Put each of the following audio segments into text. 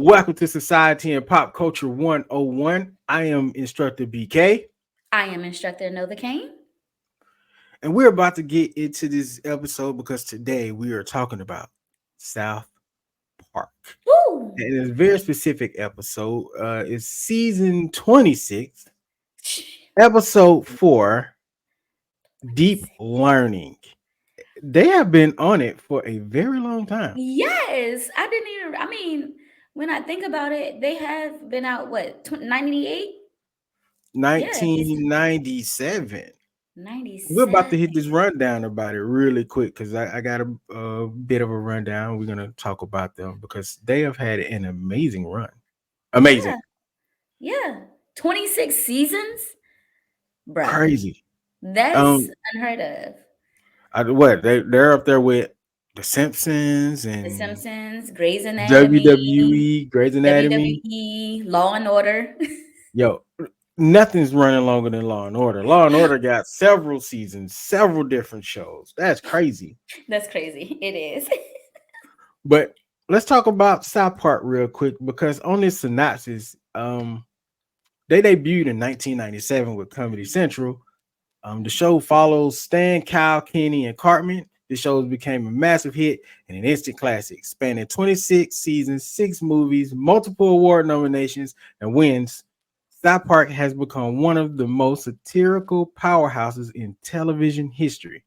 Welcome to Society and Pop Culture 101. I am Instructor BK, I am Instructor Novcaine. and we're about to get into this episode because today we are talking about South Park. Woo! And it's a very specific episode. It's season 26, episode 4, Deep Learning. They have been on it for a very long time. Yes, I didn't even. I mean, when I think about it, they have been out what 98? Yeah, it's 1997. We're about to 97. hit this rundown about it really quick because I got a bit of a rundown. We're gonna talk about them because they have had an amazing run. Amazing, Yeah, yeah, 26 seasons, bruh. crazy. That's Um, unheard of. they're up there with the Simpsons The and Simpsons, Grey's Anatomy, WWE, Grey's Anatomy. WWE, Law and Order. Yo, nothing's running longer than Law and Order. Law and Order got several seasons, several different shows. That's crazy. That's crazy. It is. But let's talk about South Park real quick because on this synopsis, they debuted in 1997 with Comedy Central. The show follows Stan, Kyle, Kenny, and Cartman. The show became a massive hit and an instant classic, spanning 26 seasons, 6 movies, multiple award nominations, and wins. South Park has become one of the most satirical powerhouses in television history.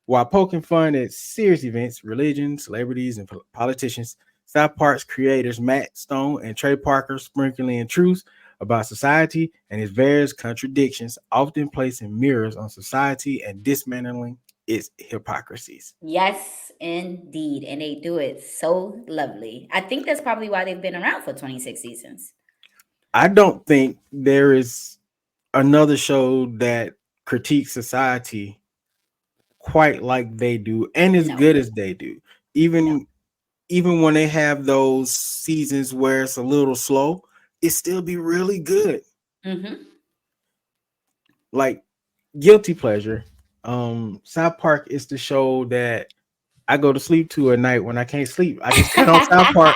While poking fun at serious events, religion, celebrities, and politicians, South Park's creators Matt Stone and Trey Parker sprinkling in truths about society and its various contradictions, often placing mirrors on society and dismantling its hypocrisies. Yes, indeed. And they do it so lovely. I think that's probably why they've been around for 26 seasons. I don't think there is another show that critiques society quite like they do and as No, good as they do. no. Even when they have those seasons where it's a little slow, it still be really good. Mm-hmm. Like guilty pleasure. South Park is the show that I go to sleep to at night when I can't sleep. I just cut on South Park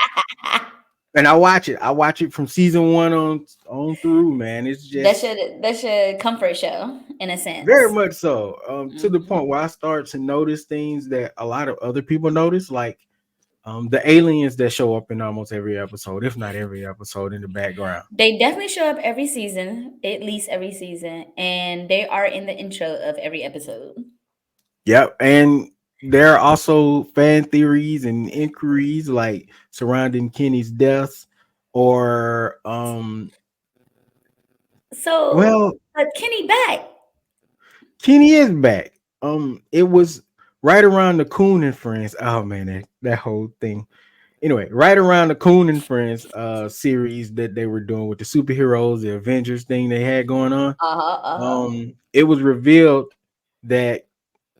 and I watch it. I watch it from season 1 on through, man. It's That's just your comfort show in a very sense. much so. To the Hmm. point where I start to notice things that a lot of other people notice, like the aliens that show up in almost every episode, if not every episode, in the background. They definitely show up every season, at least every season, and they are in the intro of every episode. Yep, and there are also fan theories and inquiries like surrounding Kenny's death, or So, well, but Kenny back. Kenny is back. It was right around the Coon and Friends. Oh man, that whole thing. Anyway, right around the Coon and Friends series that they were doing with the superheroes, the Avengers thing they had going on. Uh-huh, uh-huh. It was revealed that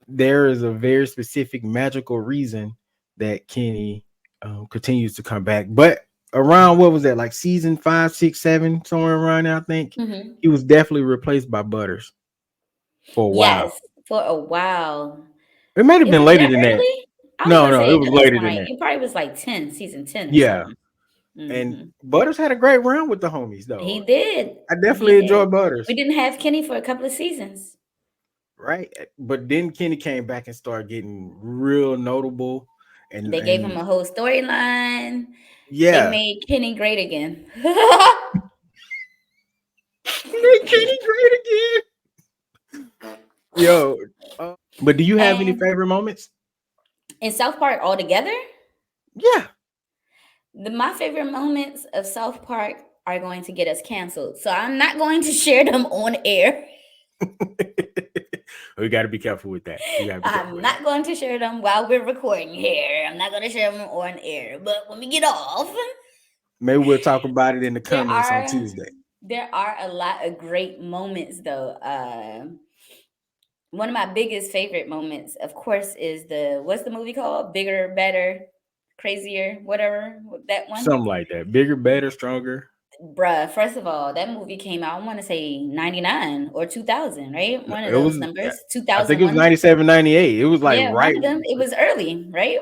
there is a very specific magical reason that Kenny continues to come back. But around what was that, like season 5, 6, 7, somewhere around there, I think Hmm. he was definitely replaced by Butters for a while. Yes, for a while. It might have Is been it later that than that. early? I was No, gonna no, say it it was doesn't later sound than right. that. It probably was like 10, season 10 or Yeah, something. and Hmm. Butters had a great run with the homies, He though. did. I He definitely did. enjoyed We Butters, didn't have Kenny for a couple of seasons. right? But then Kenny came back and started getting real notable, They gave him and a whole storyline. They yeah, made Kenny great again. make Kenny great again. Yo, but do you have any And favorite moments? in South Park altogether, Yeah. my favorite moments of South Park are going to get us canceled. So I'm not going to share them on air. We got to be careful with that. We got to be careful I'm with that. not going to share them while we're recording here. I'm not going to share them on air. But when we get off, Maybe we'll talk about it in the there comments on are Tuesday. there are a lot of great moments though. One of my biggest favorite moments, of course, is the what's the movie called? Bigger, better, crazier, whatever that one. Something like that. Bigger, better, stronger. Bruh, first of all, that movie came out, I want to say 99 or 2000, right? One of It those was, numbers. I think it was 2001. 97, 98. It was like Yeah, one right. of them. It was early, right?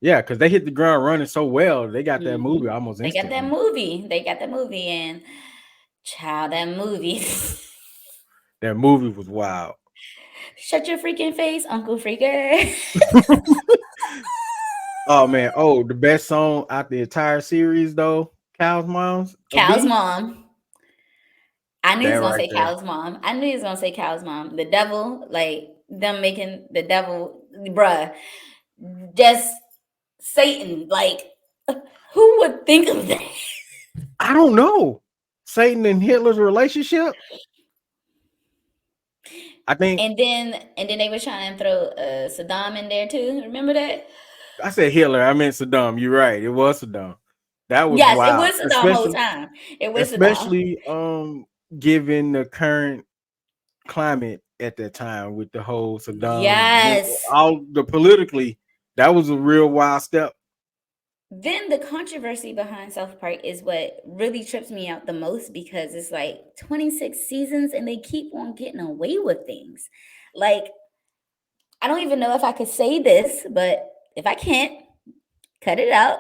Yeah, because they hit the ground running so well, they got that movie Mhm. almost They got that instantly. movie. They got that movie, and child, that movie. That movie was wild. Shut your freaking face, Uncle Freaker. Oh man, oh the best song out the entire series though, Cow's Moms a Cow's B. mom. I knew he That was gonna right say there. Cow's mom. I knew he was gonna say Cow's mom. The devil, like them making the devil, bruh, just Satan. Like, who would think of that? I don't know. Satan and Hitler's relationship. I think And then they were trying to throw Saddam in there too. Remember that? I said Hitler. I meant Saddam. You're right. It was Saddam. That was Yes, it wild, was Saddam whole time. It was Saddam. especially given the current climate at that time with the whole Saddam, Yes. all the politically, that was a real wild step. Then the controversy behind South Park is what really trips me out the most because it's like 26 seasons and they keep on getting away with things. Like, I don't even know if I could say this, but if I can't, cut it out.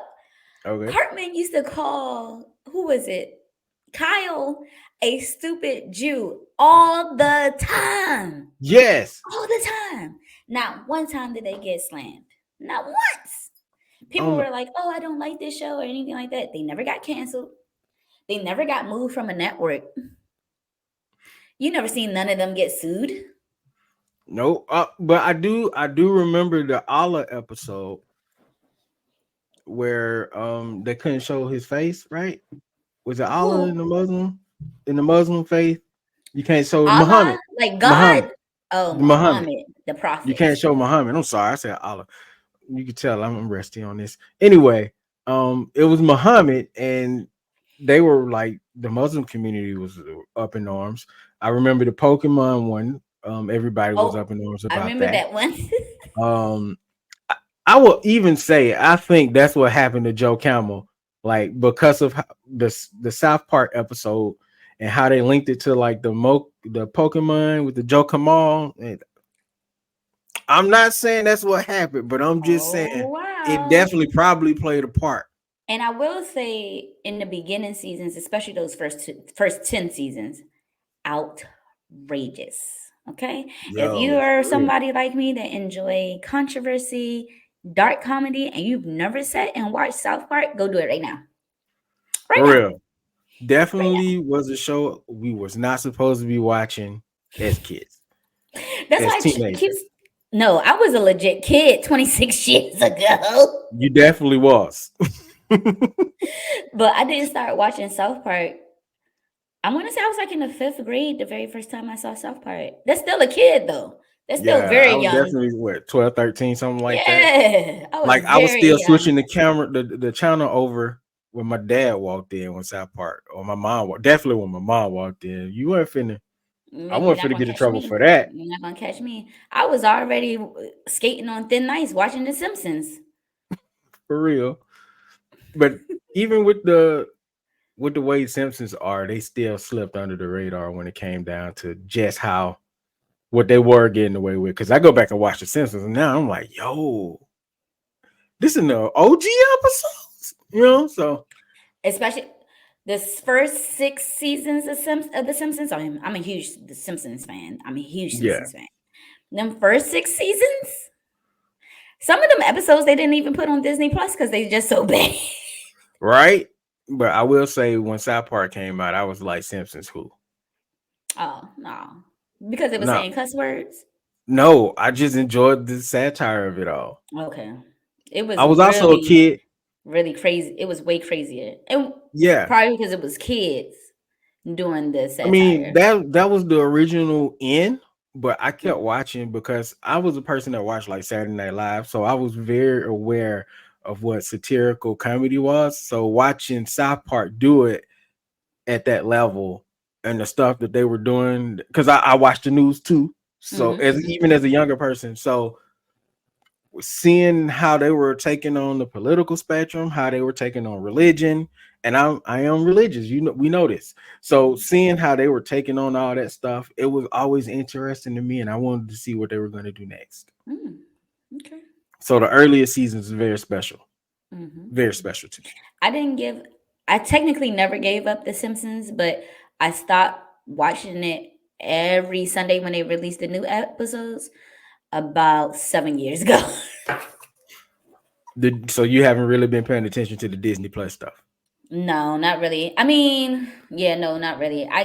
Okay. Cartman used to call, who was it? Kyle, a stupid Jew all the time. Yes. All the time. Not one time did they get slammed. Not once. People On were like, oh, I don't like this show or anything like that. They never got canceled. They never got moved from a network. You never seen none of them get sued. no, but I do remember the Allah episode where they couldn't show his face, right? Was it Allah Who? in the Muslim faith? You can't show Allah? Muhammad. Like God? Muhammad. Oh, Muhammad. Muhammad, the You prophet. can't show Muhammad. I'm sorry, I said Allah. You can tell I'm rusty on this. Anyway, it was Muhammad, and they were like the Muslim community was up in arms. I remember the Pokemon one. Everybody was Oh, up in arms I about remember that. that one. Um, I will even say I think that's what happened to Joe Camel, like because of the South Park episode and how they linked it to like the Pokemon with the Joe Kamal. And I'm not saying that's what happened, but I'm just saying Oh, it wow. definitely probably played a part. And I will say in the beginning seasons, especially those first 10 seasons, outrageous. Okay? If you Yo, are for real. somebody like me that enjoy controversy, dark comedy, and you've never sat and watched South Park, go do it right now. Right For now. real. Right Definitely was a show we was not supposed to be watching as kids, now. That's as why I keep. teenagers. No, I was a legit kid 26 years ago. You definitely was. But I didn't start watching South Park. I'm gonna say I was like in the fifth grade the very first time I saw South Park. That's still a kid though. That's still Yeah, I very was young. definitely what 12, 13, something like that. Yeah, I was Like I was very still young. switching the camera, the channel over when my dad walked in on South Park, or my mom definitely when my mom walked in. You weren't finna. I You're wasn't not finna gonna get in catch trouble me. for that. You're not gonna catch me. I was already skating on thin ice watching The Simpsons. For real. But even with the way Simpsons are, they still slipped under the radar when it came down to just how what they were getting away with. Because I go back and watch the Simpsons, and now I'm like, yo, this is the OG episodes, you know. So Especially this first six seasons of The Simpsons. I'm a huge The Simpsons fan. I'm a huge yeah, Simpsons fan. Them first six seasons, some of them episodes they didn't even put on Disney Plus because they just so bad. right. But I will say when South Park came out, I was like, Simpsons who? Oh no, because it was No, saying cuss words. no, I just enjoyed the satire of it all. Okay, it I was was also a really, kid. really crazy. It was way crazier, and Yeah, probably because it was kids doing the I mean satire. that was the original end, but I Mm, kept watching because I was a person that watched like Saturday Night Live, so I was very aware of what satirical comedy was. So watching South Park do it at that level and the stuff that they were doing, because I watched the news too. So mhm, as mhm. even as a younger person, so seeing how they were taking on the political spectrum, how they were taking on religion, and I am religious. You know, we know this. So seeing how they were taking on all that stuff, it was always interesting to me, and I wanted to see what they were going to do next. Mm, okay. So the earlier seasons is Hmm. very special to me. I didn't give. I technically never gave up The Simpsons, but I stopped watching it every Sunday when they released the new episodes about 7 years ago. So you haven't really been paying attention to the Disney Plus stuff. No, not really. I mean, yeah, no, not really. I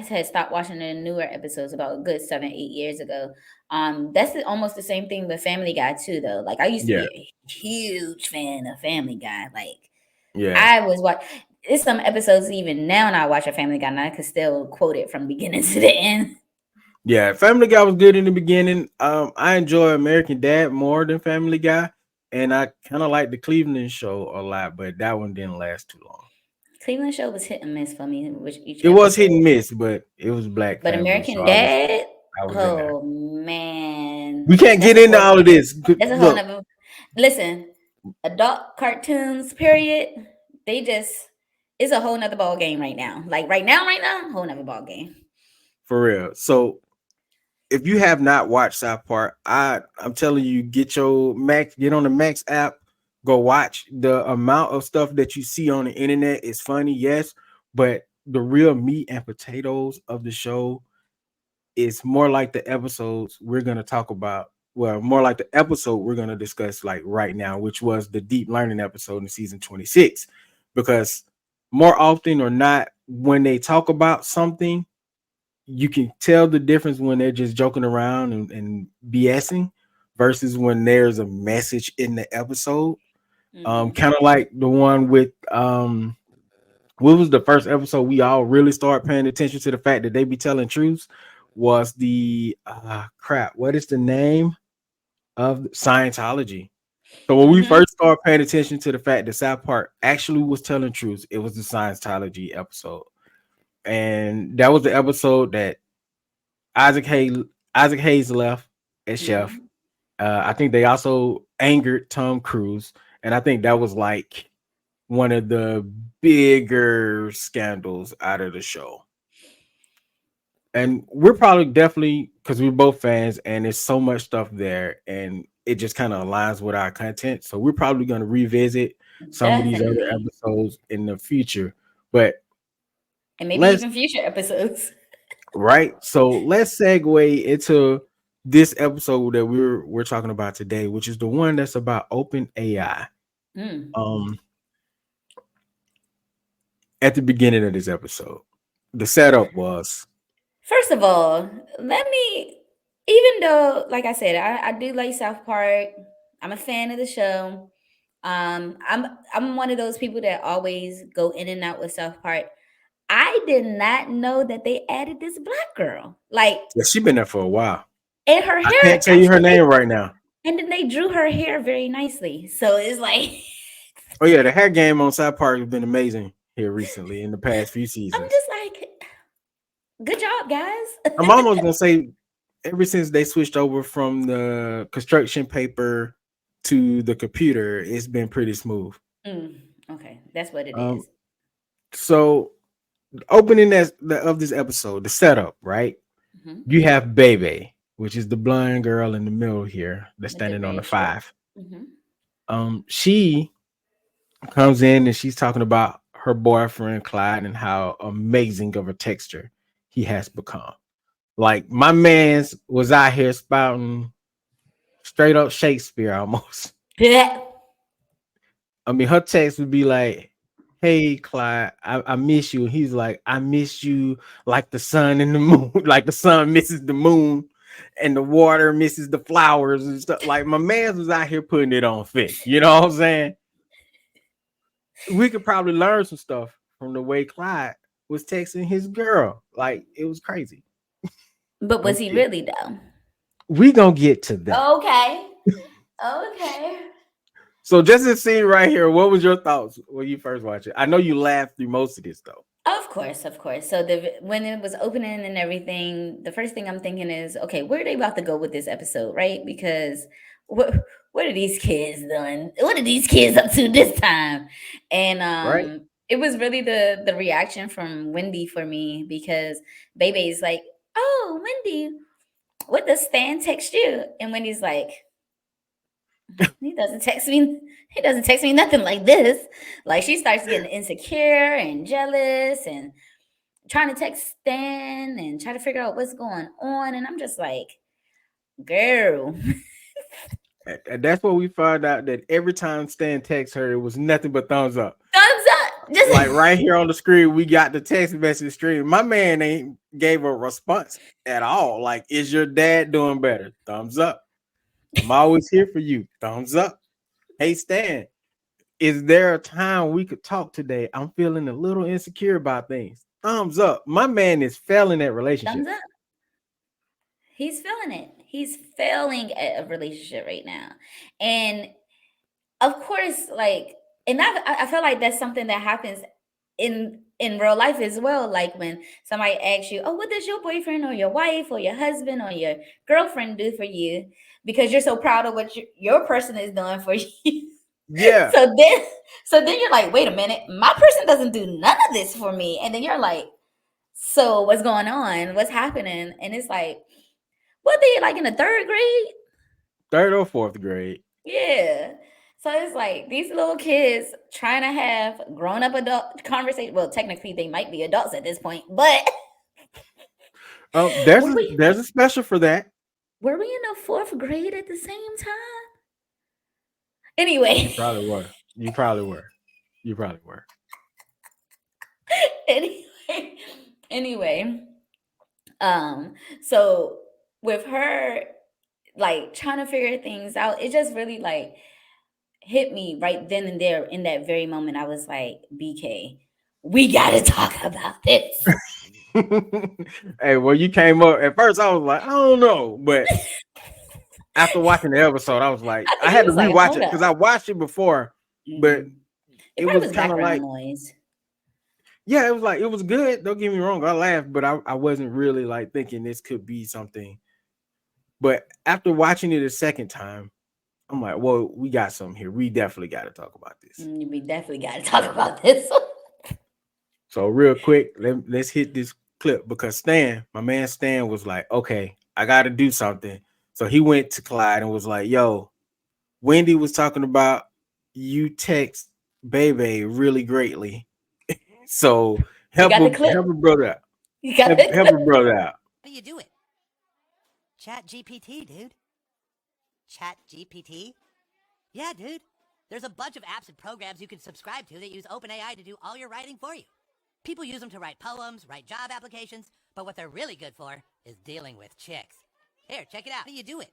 had stopped watching the newer episodes about a good 7, 8 years ago. That's almost the same thing with Family Guy too, though. Like I used to Yeah, be a huge fan of Family Guy. Like yeah, I was what it's some episodes even now, and I watch a Family Guy, and I could still quote it from beginning to the end. yeah. Family Guy was good in the beginning. I enjoy American Dad more than Family Guy, and I kind of like the Cleveland Show a lot, but that one didn't last too long. Cleveland Show was hit and miss for me with each It was hit and episode, miss, but it was Black but family, so American Dad, I was in there. oh man, We can't get into all of this. that's a whole Look, nother. Listen, adult cartoons, period. They just it's a whole nother ball game right now. Like right now, whole nother ball game. for real. So if you have not watched South Park, I'm telling you, get on the Max app, go watch. The amount of stuff that you see on the internet is funny, yes, but the real meat and potatoes of the show is more like the episodes we're gonna talk about. Well, more like the episode we're gonna discuss like right now, which was the deep learning episode in season 26. Because more often or not, when they talk about something, you can tell the difference when they're just joking around and BSing versus when there's a message in the episode. Hmm. Kind of like the one with what was the first episode we all really start paying attention to the fact that they be telling truths was the crap. What is the name of Scientology? So when we Hmm. first started paying attention to the fact that South Park actually was telling truths, it was the Scientology episode, and that was the episode that Isaac Hayes Isaac Hayes left as chef. Hmm. I think they also angered Tom Cruise, and I think that was like one of the bigger scandals out of the show. And we're probably definitely because we're both fans, and there's so much stuff there, and it just kind of aligns with our content. So we're probably going to revisit some of these other Definitely, episodes in the future. But and maybe let's even future episodes. right. So let's segue into this episode that we're talking about today, which is the one that's about open AI. Mm. Um, at the beginning of this episode, the setup was First of all, let me. Even though, like I said, I do like South Park. I'm a fan of the show. I'm one of those people that always go in and out with South Park. I did not know that they added this black girl. Like, yeah, she been there for a while. and her I hair can't tell you her actually, name right now. and then they drew her hair very nicely. So it's like, Oh yeah, the hair game on South Park has been amazing here recently in the past few I'm seasons. just like, good job, I'm guys. almost gonna say ever since they switched over from the construction paper to the computer, it's been pretty smooth. Mm, okay, that's what it Um, is. so opening of this episode, the setup, right? Hmm. You have Bebe, which is the blonde girl in the middle here that's With the standing on the red shirt. five. Hmm. She comes in and she's talking about her boyfriend Clyde and how amazing of a texture he has become. Like my man's was out here spouting straight up Shakespeare almost. Yeah. I mean, her text would be like, "Hey, Clyde, I miss you." He's like, "I miss you like the sun and the moon, like the sun misses the moon, and the water misses the flowers and stuff." Like my man was out here putting it on thick. You know what I'm saying? We could probably learn some stuff from the way Clyde was texting his girl. Like it was crazy. But was he Okay, really though? we gonna get to that. Okay. Okay. So just to see right here, what was your thoughts when you first watched it? I know you laughed through most of this though. Of course, of course. So the when it was opening and everything, the first thing I'm thinking is, okay, where are they about to go with this episode, right? Because what what are these kids doing? What are these kids up to this time? And Right? it was really the reaction from Wendy for me because Baby's like, "Oh, Wendy, what does Stan text you?" And Wendy's like, He doesn't text me. He doesn't text me nothing like this. Like she starts getting insecure and jealous and trying to text Stan and try to figure out what's going on. And I'm just like, girl, And that's what we found out, that every time Stan texts her, it was nothing but thumbs up. thumbs up. Like Just right here on the screen, we got the text message stream. My man ain't gave a response at all. Like, is your dad doing better? Thumbs up. I'm always here for you. Thumbs up. Hey Stan, is there a time we could talk today? I'm feeling a little insecure about things. Thumbs up. My man is failing at thumbs relationships. up. He's feeling it. He's failing at a relationship right now. And of course, like, and I feel like that's something that happens in real life as well. Like when somebody asks you, oh, what does your boyfriend or your wife or your husband or your girlfriend do for you? Because you're so proud of what your person is doing for you. Yeah. so then so then you're like, wait a minute, my person doesn't do none of this for me. And then you're like, so what's going on? What's happening? And it's like, what, they like in the third grade? Third or fourth grade. Yeah. So it's like these little kids trying to have grown up adult conversation. Well, technically they might be adults at this point, but There's were a we there's a special for that. were we in the fourth grade at the same time? You Anyway, probably were. You probably were. You probably were. anyway, anyway. So with her like trying to figure things out, it just really like hit me right then and there in that very moment. I was like, BK, we gotta talk about this. Hey, well, you came up at first. I was like, I don't know, but after watching the episode, I was like, I I think he had to was like, rewatch hold it up. because I watched it before, but Mhm. It it probably was was kind of background like, noise. yeah, it was like, it was good. Don't get me wrong, I laughed, but I wasn't really like thinking this could be something. But after watching it a second time, I'm like, well, we got something here. We definitely got to talk about this. We definitely got to talk about this. So real quick, let's hit this clip because Stan, my man Stan, was like, okay, I got to do something. So he went to Clyde and was like, yo, Wendy was talking about you text Bebe really greatly. So You got the help clip. her brother out. You got the Help clip. her brother out. How do you do it? Chat GPT, dude. Chat GPT? Yeah, dude. There's a bunch of apps and programs you can subscribe to that use OpenAI to do all your writing for you. People use them to write poems, write job applications, but what they're really good for is dealing with chicks. Here, check it out. How do you do it?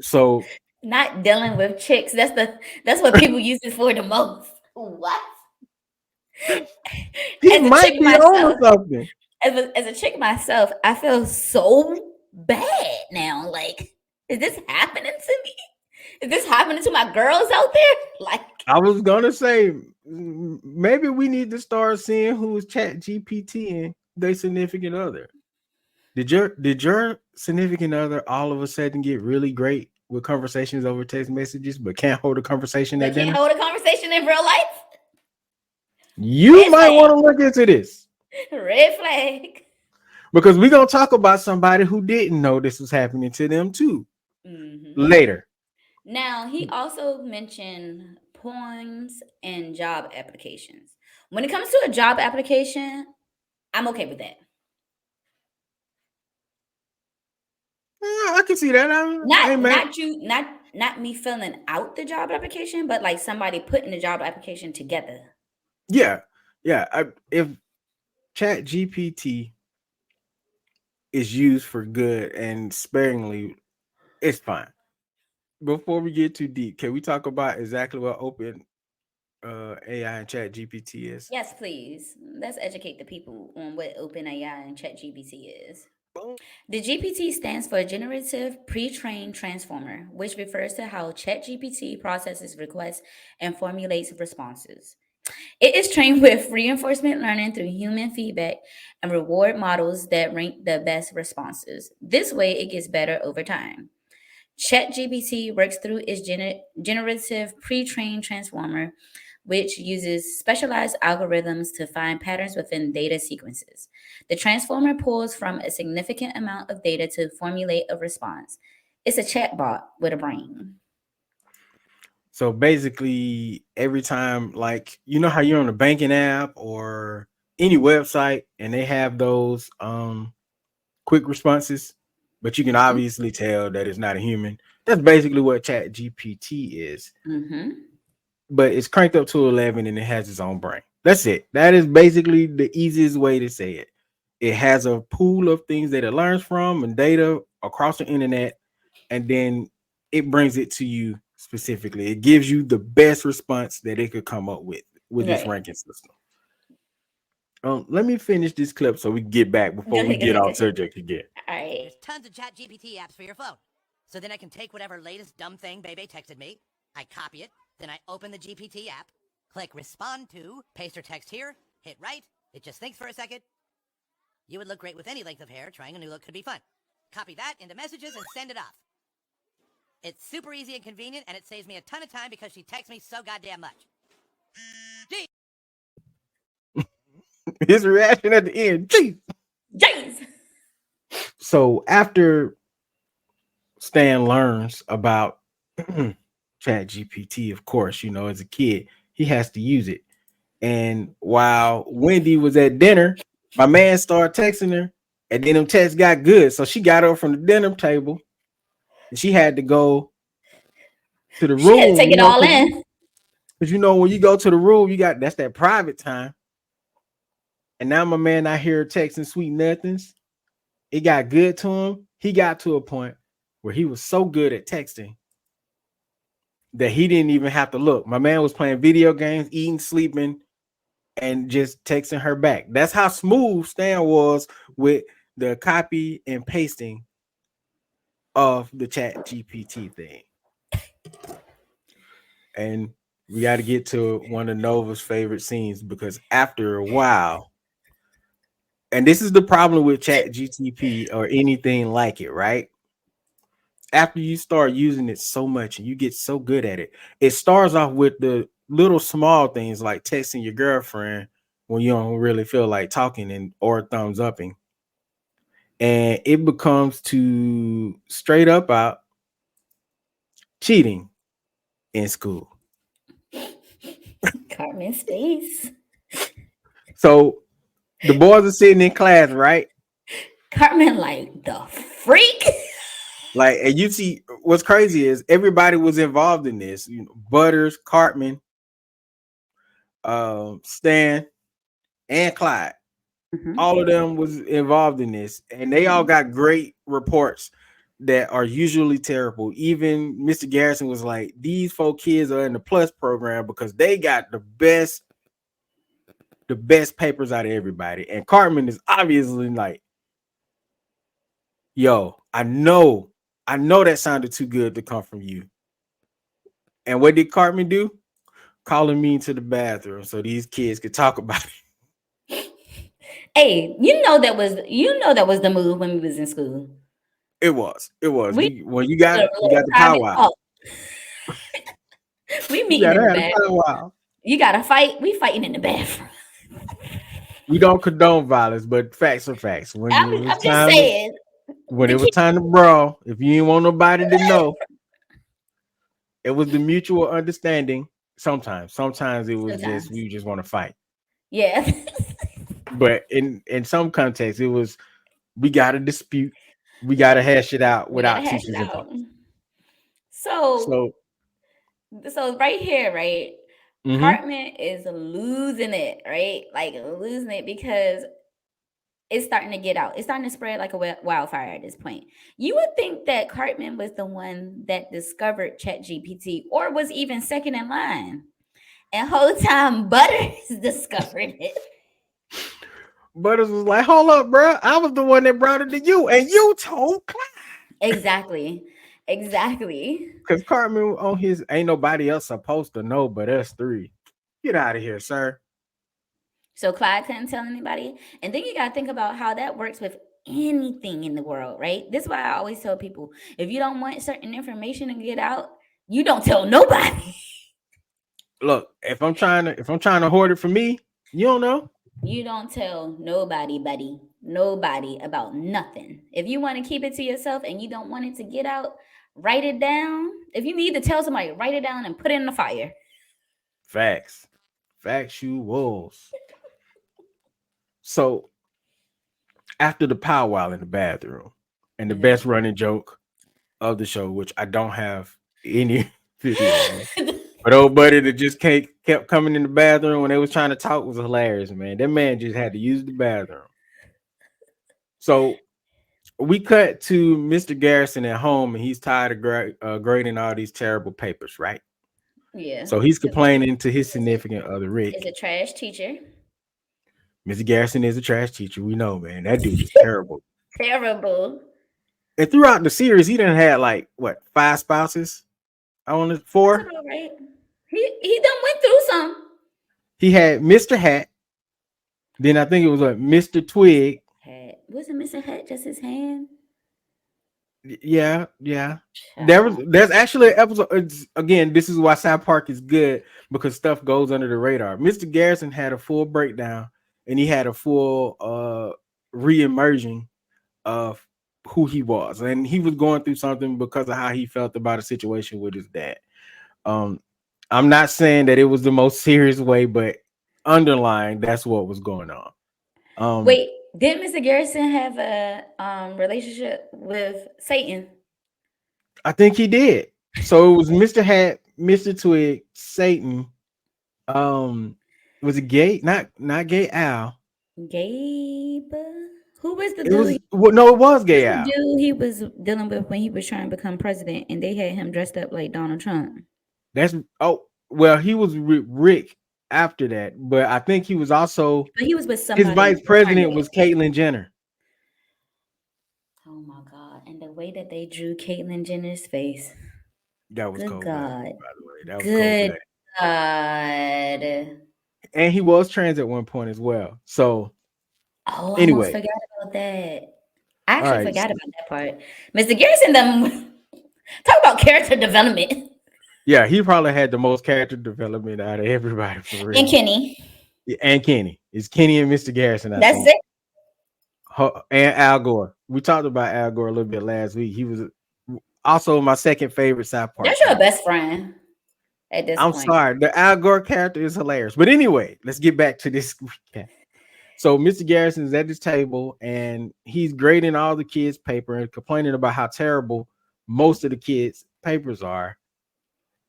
So Not dealing with chicks. That's what people use it for the most. What? he As a chick might be on myself, to something. as a chick myself, I feel so bad now. Like, is this happening to me? Is this happening to my girls out there? Like, I was gonna say maybe we need to start seeing who's Chat GPT and their significant other. Did your significant other all of a sudden get really great with conversations over text messages, but can't hold a conversation but at can't dinner? hold a conversation in real life? You Red might flag. want to look into this Red flag. because we're gonna talk about somebody who didn't know this was happening to them too Hmm. later. Now, he also mentioned poems and job applications. When it comes to a job application, I'm okay with that. I can see that. I ain't mad. Not me filling out the job application, but like somebody putting the job application together. Yeah, yeah. If Chat GPT is used for good and sparingly, it's fine. Before we get too deep, can we talk about exactly what open AI and Chat GPT is? Yes, please. Let's educate the people on what OpenAI and ChatGPT is. Boom. The GPT stands for Generative Pre-trained Transformer, which refers to how ChatGPT processes requests and formulates responses. It is trained with reinforcement learning through human feedback and reward models that rank the best responses. This way, it gets better over time. ChatGPT works through its generative pre trained transformer, which uses specialized algorithms to find patterns within data sequences. The transformer pulls from a significant amount of data to formulate a response. It's a chat bot with a brain. So basically, every time, like, you know how you're on a banking app or any website and they have those quick responses, but you can obviously tell that it's not a human. That's basically what Chat GPT is. Mm-hmm. But it's cranked up to 11 and it has its own brain. That's it. That is basically the easiest way to say it. It has a pool of things that it learns from and data across the internet, and then it brings it to you specifically. It gives you the best response that it could come up with this Right. ranking system. Let me finish this clip so we can get back Go before we ahead, go get ahead, go off ahead. subject again. All right. There's tons of ChatGPT apps for your phone. So then I can take whatever latest dumb thing Bebe texted me, I copy it, then I open the GPT app, click respond to, paste her text here, hit right, it just thinks for a second. You would look great with any length of hair, trying a new look could be fun. Copy that into messages and send it off. It's super easy and convenient, and it saves me a ton of time because she texts me so goddamn much. Gee. His reaction at the end, geez. James. So after Stan learns about Chat GPT, of course, you know, as a kid, he has to use it. And while Wendy was at dinner, my man started texting her, and then them texts got good. So she got up from the dinner table and she had to go to the She had to room, take you it know, all in. because you know, when you go to the room, you got that's that private time. And now my man out here texting sweet nothings. It got good to him. He got to a point where he was so good at texting that he didn't even have to look. My man was playing video games, eating, sleeping, and just texting her back. That's how smooth Stan was with the copy and pasting of the Chat GPT thing. And we got to get to one of Nova's favorite scenes because after a while, and this is the problem with Chat GTP or anything like it, right? After you start using it so much and you get so good at it, it starts off with the little small things like texting your girlfriend when you don't really feel like talking and or thumbs upping. And it becomes to straight up out cheating in school. Cartman's face. So the boys are sitting in class, right? Cartman, like, the freak. Like, and you see what's crazy is everybody was involved in this. You know, Butters, Cartman, Stan, and Clyde. Mm-hmm. All of them was involved in this, and they all got great reports that are usually terrible. Even Mr. Garrison was like, "These 4 kids are in the plus program because they got the best papers out of everybody." And Cartman is obviously like, "Yo, I know that sounded too good to come from you." And what did Cartman do? Calling me into the bathroom so these kids could talk about it. Hey, that was the move when we was in school. It was. We When you a got little the private powwow. talk. We You meeting gotta in the have the bathroom. powwow. You got to fight. We fighting in the bathroom. We don't condone violence, but facts are facts. I'm just saying. When The it was kid, time to brawl, if you didn't want nobody to know, it was the mutual understanding. Sometimes it was just sometimes, we just want to fight. yeah. But in some contexts, it was we got to dispute, we got to hash it out We gotta without hash it teachers involved. out. So, So, so right here, right, mhm. Cartman is losing it, right? Like losing it because it's starting to get out. It's starting to spread like a wildfire at this point. You would think that Cartman was the one that discovered ChatGPT or was even second in line. And whole time Butters discovered it. Butters was like, "Hold up, bro! I was the one that brought it to you, and you told Exactly. Exactly. because Cartman on his ain't nobody else supposed to know but us three. Get out of here, sir." So Clyde couldn't tell anybody. And then you got to think about how that works with anything in the world, right? This is why I always tell people if you don't want certain information to get out, you don't tell nobody. Look, if I'm trying to hoard it for me, you don't know. You don't tell nobody, buddy. Nobody about nothing. If you want to keep it to yourself and you don't want it to get out, Write it down. If you need to tell somebody, write it down and put it in the fire. Facts. Factuals. So after the powwow in the bathroom and the best running joke of the show, which I don't have any video of, but old buddy that just kept coming in the bathroom when they was trying to talk was hilarious, man. That man just had to use the bathroom. So we cut to Mr. Garrison at home, and he's tired of grading all these terrible papers, right? Yeah. So he's complaining to his significant other, Rick. Is a trash teacher. Mr. Garrison is a trash teacher. We know, man. That dude is terrible. Terrible. And throughout the series, he done had like what 5 spouses? I want to 4. That's about right. He done went through some. He had Mr. Hat. Then I think it was what Mr. Twig. Hat. Wasn't Mr. Hat just his hand? Yeah. There's actually an episode. Again, this is why South Park is good, because stuff goes under the radar. Mr. Garrison had a full breakdown, and he had a full re-emerging of who he was, and he was going through something because of how he felt about a situation with his dad. I'm not saying that it was the most serious way, but underlying, that's what was going on. Wait, didn't Mr. Garrison have a relationship with Satan? I think he did. So it was Mr. Hat, Mr. Twig, Satan. Was it Gay? Not Gay Al. Gabe. Who was the It dude? it was Gay Al. The dude he was dealing with when he was trying to become president, and they had him dressed up like Donald Trump. He was with Rick after that, but I think he was also. But he was with somebody. His vice president was Caitlyn Jenner. Oh my God! And the way that they drew Caitlyn Jenner's face. That was cold. God. By the way, that was Good cold. God. And he was trans at one point as well. So. Oh, I anyway, almost forgot about that. I actually forgot about that part. Mr. Garrison, talk about character development. Yeah, he probably had the most character development out of everybody for real. And Kenny. Yeah, and Kenny. It's Kenny and Mr. Garrison. That's it. And Al Gore. We talked about Al Gore a little bit last week. He was also my second favorite South Park. That's your best friend at this point. I'm sorry. The Al Gore character is hilarious. But anyway, let's get back to this recap. So Mr. Garrison is at his table, and he's grading all the kids' paper and complaining about how terrible most of the kids' papers are,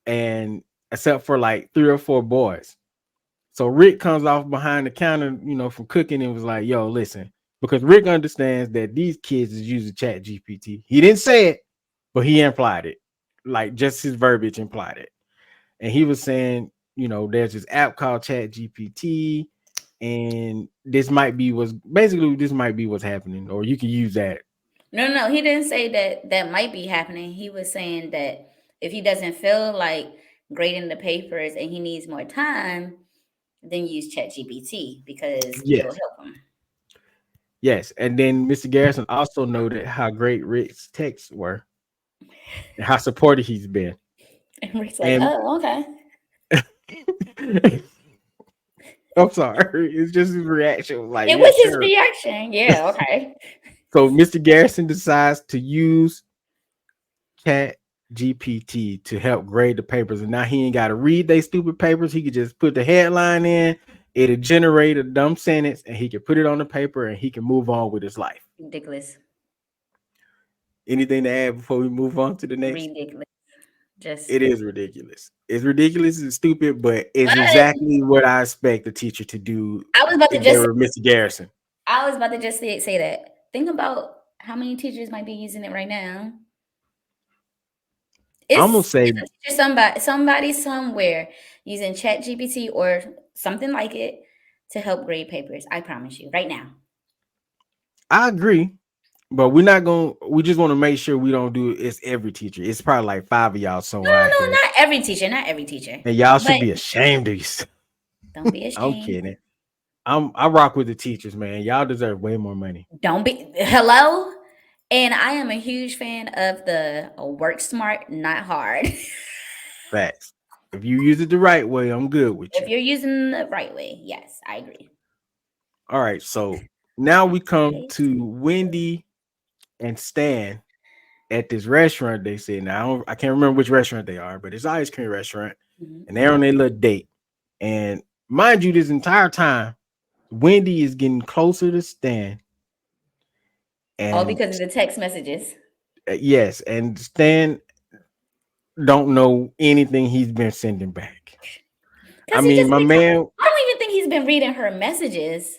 and except for like 3 or 4 boys. So Rick comes off behind the counter, from cooking, and was like, "Yo, listen," because Rick understands that these kids is using ChatGPT. He didn't say it, but he implied it, like just his verbiage implied it. And he was saying, there's this app called ChatGPT. And this might be what's happening, or you can use that. No, he didn't say that might be happening. He was saying that if he doesn't feel like grading the papers and he needs more time, then use ChatGPT because it'll help him. Yes, and then Mr. Garrison also noted how great Rick's texts were and how supportive he's been. And Rick's like, oh, okay. I'm sorry. It's just his reaction. Like, it was his reaction. Yeah, okay. So Mr. Garrison decides to use ChatGPT to help grade the papers. And now he ain't got to read they stupid papers. He could just put the headline in. It'll generate a dumb sentence, and he can put it on the paper, and he can move on with his life. Ridiculous. Anything to add before we move on to the next? Ridiculous. It is ridiculous. It's ridiculous and stupid, but it's exactly what I expect the teacher to do. I was about to just Mr. Garrison. I was about to just say that. Think about how many teachers might be using it right now. I'm gonna say somebody somewhere using ChatGPT or something like it to help grade papers. I promise you, right now. I agree. But we just want to make sure we don't do it's every teacher. It's probably like 5 of y'all somewhere. No, not every teacher. And y'all should be ashamed of yourself. Don't be ashamed. I'm kidding. I rock with the teachers, man. Y'all deserve way more money. Don't be hello. And I am a huge fan of the work smart, not hard. Facts. If you use it the right way, I'm good with you. If you're using the right way, yes, I agree. All right, so now we come to Wendy and Stan at this restaurant. They said, now I can't remember which restaurant they are, but it's an ice cream restaurant, Mhm. and they're on their little date. And mind you, this entire time, Wendy is getting closer to Stan, All and because of the text messages. yes, and Stan don't know anything he's been sending back. I Because he mean, just my been. man, I don't even think he's been reading her messages.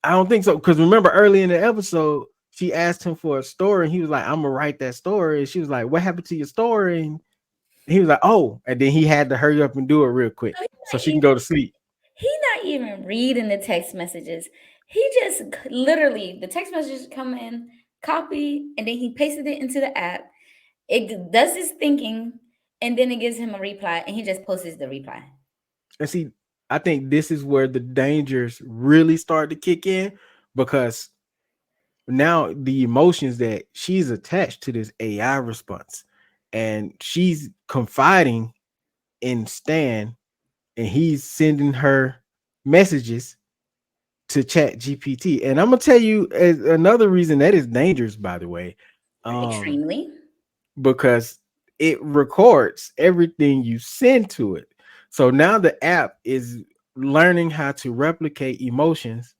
I don't think so. Because remember early in the episode, she asked him for a story, and he was like, "I'm gonna write that story." And she was like, "What happened to your story?" And he was like, "Oh," and then he had to hurry up and do it real quick So so she can go to sleep. he not even reading the text messages. He just literally the text messages come in, copy, and then he pasted it into the app. It does his thinking, and then it gives him a reply, and he just posts the reply. And see, I think this is where the dangers really start to kick in, because now the emotions that she's attached to this AI response, and she's confiding in Stan, and he's sending her messages to Chat GPT. And I'm gonna tell you another reason that is dangerous, by the way, um, Extremely. because it records everything you send to it. So now the app is learning how to replicate emotions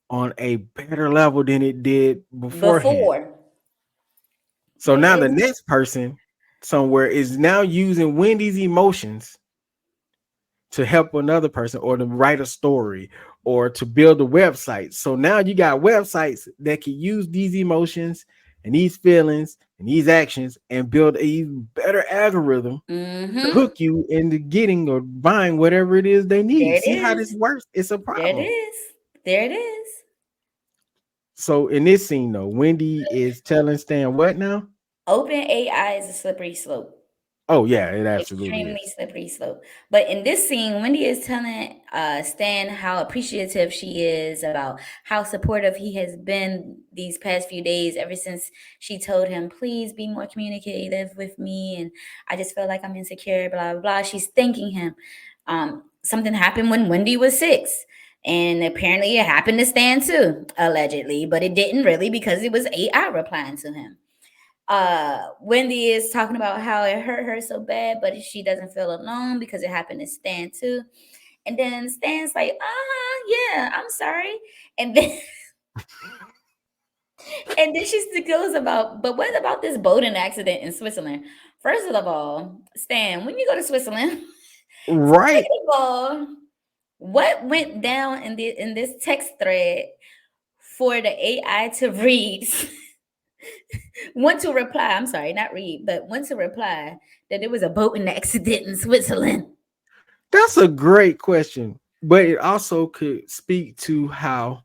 on a better level than it did beforehand. Before. So It now the is. next person somewhere is now using Wendy's emotions to help another person, or to write a story, or to build a website. So now you got websites that can use these emotions and these feelings and these actions and build a even better algorithm to Mm-hmm. hook you into getting or buying whatever it is they There need. it See how this is. works? It's a There it problem. is. There it is. So in this scene though, Wendy is telling Stan what now? Open AI is a slippery slope. Oh yeah, it absolutely Extremely is. slippery slope. But in this scene, Wendy is telling Stan how appreciative she is about how supportive he has been these past few days, ever since she told him, please be more communicative with me. And I just feel like I'm insecure, blah, blah, blah. She's thanking him. Something happened when Wendy was 6. And apparently it happened to Stan too, allegedly, but it didn't really, because it was AI replying to him. Wendy is talking about how it hurt her so bad, but she doesn't feel alone because it happened to Stan too. And then Stan's like, yeah, I'm sorry. And then and then she still goes about, but what about this boating accident in Switzerland? First of all, Stan, when you go to Switzerland, Right. second of all, what went down in this text thread for the AI to read? Want to reply, I'm sorry, not read, but want to reply that there was a boating accident in Switzerland. That's a great question. But it also could speak to how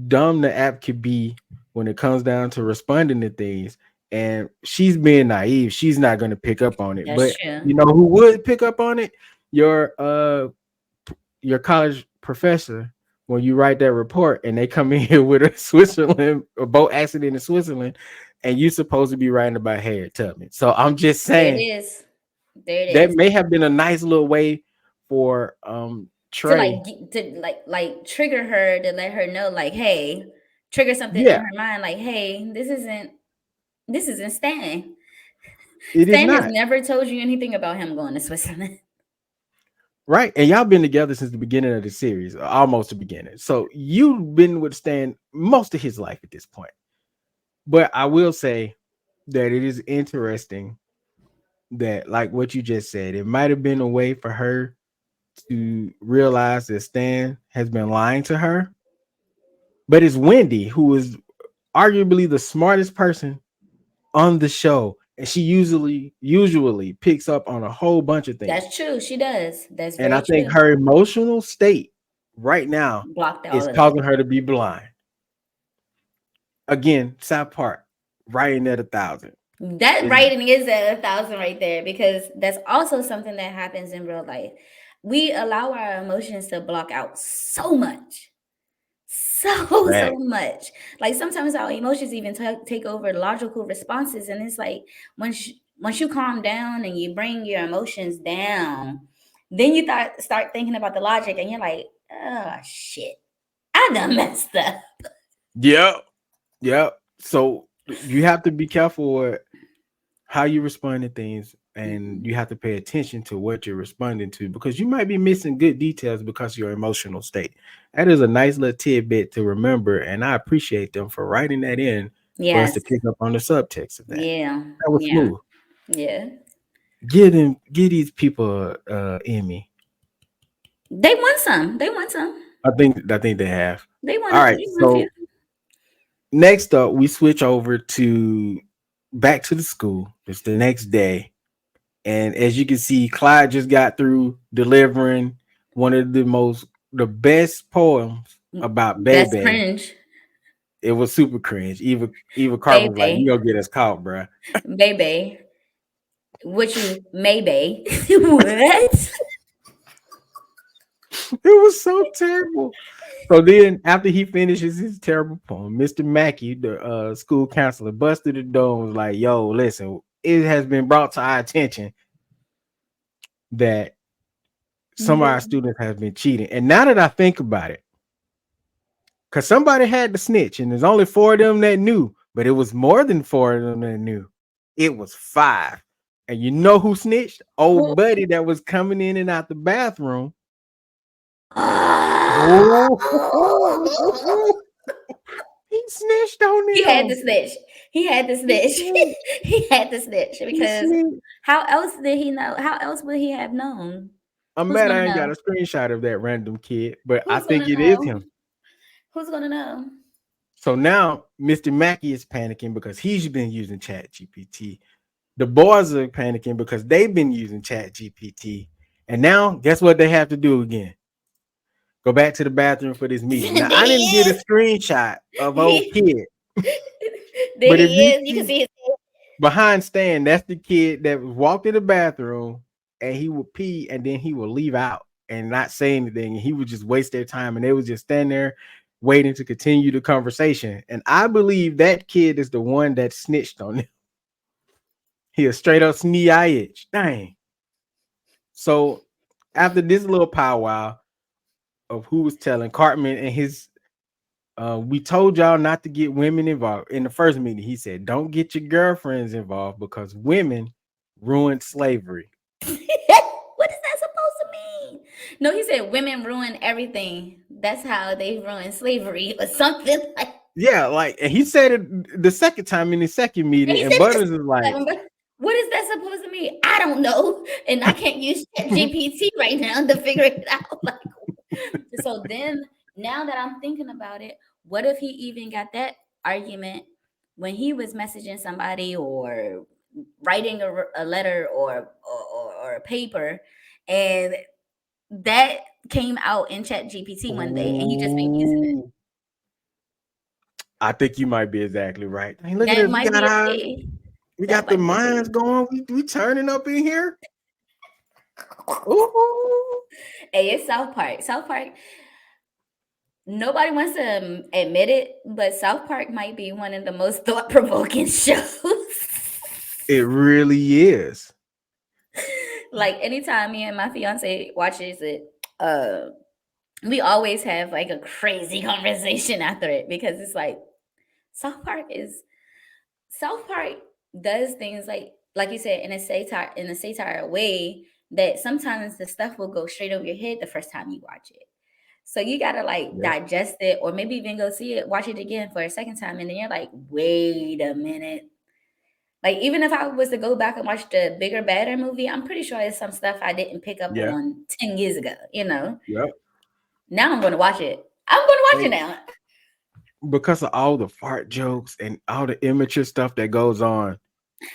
dumb the app could be when it comes down to responding to things. And she's being naive. She's not going to pick up on it. That's But true. you know who would pick up on it? Your your college professor, when you write that report and they come in here with a boat accident in Switzerland, and you're supposed to be writing about Harriet Tubman. So I'm just There it saying is. There it that is. may have been a nice little way for To like Trey. to trigger her, to let her know, like, hey, trigger something in Yeah, her mind, like, hey, this isn't Stan. it is Stan has not. never told you anything about him going to Switzerland. Right. And y'all been together since the beginning of the series, or almost the beginning. So you've been with Stan most of his life at this point. But I will say that it is interesting that, like what you just said, it might have been a way for her to realize that Stan has been lying to her. But it's Wendy, who is arguably the smartest person on the show. And she usually picks up on a whole bunch of things. That's true. She does. That's And I very think true. her emotional state right now Blocked all is of that. causing her to be blind. Again, South Park, writing at 1,000. That Is writing is at 1,000 right there, because that's also something that happens in real life. We allow our emotions to block out so much, so right. much. Like sometimes our emotions even take over logical responses, and it's like once you calm down and you bring your emotions down, then you start thinking about the logic, and you're like, oh shit, I done messed up. Yep. Yep. So you have to be careful with how you respond to things, and you have to pay attention to what you're responding to because you might be missing good details because of your emotional state. That is a nice little tidbit to remember, and I appreciate them for writing that in for us Yes. to pick up on the subtext of that. Yeah. That was Yeah. smooth. Yeah. Give these people Emmy. They want some. They want some. I think they have. They want All to. right, They want a few. so next up, we switch over to back to the school. It's the next day. And as you can see, Clyde just got through delivering one of the best poems about That's Bebe. cringe. It was super cringe. Eva Carter was like, "You Baby. gonna get us caught, bruh." Baby. What you maybe. What? It was so terrible. So then, after he finishes his terrible poem, Mr. Mackey, the school counselor, busted the door and was like, "Yo, listen, it has been brought to our attention that some of our students have been cheating. And now that I think about it, because somebody had to snitch, and there's only 4 of them that knew, but it was more than 4 of them that knew. It was 5. And you know who snitched? Old Who? buddy that was coming in and out the bathroom. Oh, he snitched on He had to them. snitch. He had to He snitch. snitched. He had to snitch He because snitched. how else did he know? How else would he have known? I'm Who's mad gonna I ain't got know? a screenshot of that random kid, but I Who's think gonna it is know? him. Who's gonna know? So now Mr. Mackey is panicking because he's been using Chat GPT. The boys are panicking because they've been using Chat GPT. And now guess what they have to do again? Go back to the bathroom for this meeting. Now There I he didn't get a is. screenshot of old He, kid, there but if he you is. You can see see his head. behind Stan, that's the kid that walked in the bathroom and he would pee and then he would leave out and not say anything. And he would just waste their time and they would just stand there waiting to continue the conversation. And I believe that kid is the one that snitched on him. He a straight up itch. Dang. So after this little powwow of who was telling Cartman and his we told y'all not to get women involved. In the first meeting, he said, don't get your girlfriends involved because women ruined slavery. What is that supposed to mean? No, he said women ruin everything. That's how they ruin slavery or something like. Yeah, like, and he said it the second time in the second And meeting, he and said this Butters is like, but what is that supposed to mean? I don't know. And I can't use GPT right now to figure it out. Like, so then now that I'm thinking about it, what if he even got that argument when he was messaging somebody or writing a letter or a paper, and that came out in Chat GPT one day and he just been using it. ooh, I think you might be exactly right. Hey, look at That this. might be a thing. We That got the might be a minds thing. going. We turning up in here. Ooh. Hey, it's South Park. South Park. Nobody wants to admit it, but South Park might be one of the most thought provoking shows. It really is. Like anytime me and my fiance watches it, we always have like a crazy conversation after it because it's like South Park is South Park does things like you said in a satire way that sometimes the stuff will go straight over your head the first time you watch it. So you gotta like Yeah. digest it or maybe even go see it, watch it again for a second time, and then you're like, wait a minute. Like even if I was to go back and watch the Bigger Badder movie, I'm pretty sure there's some stuff I didn't pick up Yeah. on 10 years ago, you know. Yep. Now I'm gonna watch it. I'm gonna watch it And now. because of all the fart jokes and all the immature stuff that goes on,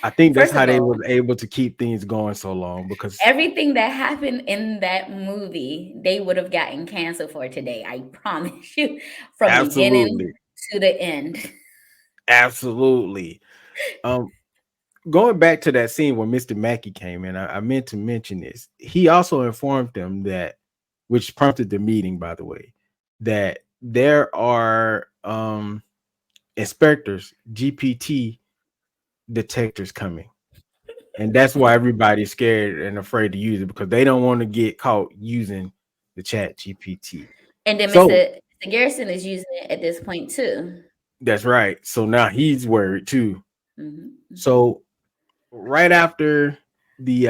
I think that's First how of they all, was able to keep things going so long because everything that happened in that movie, they would have gotten canceled for today. I promise you, from beginning absolutely, to the end. absolutely. Um, going back to that scene where Mr. Mackey came in, I meant to mention this. He also informed them that, which prompted the meeting, by the way, that there are inspectors, GPT detectors coming. And that's why everybody's scared and afraid to use it because they don't want to get caught using the Chat GPT. And then So Mr. Garrison is using it at this point too. That's right. So now he's worried too. Mm-hmm. So right after the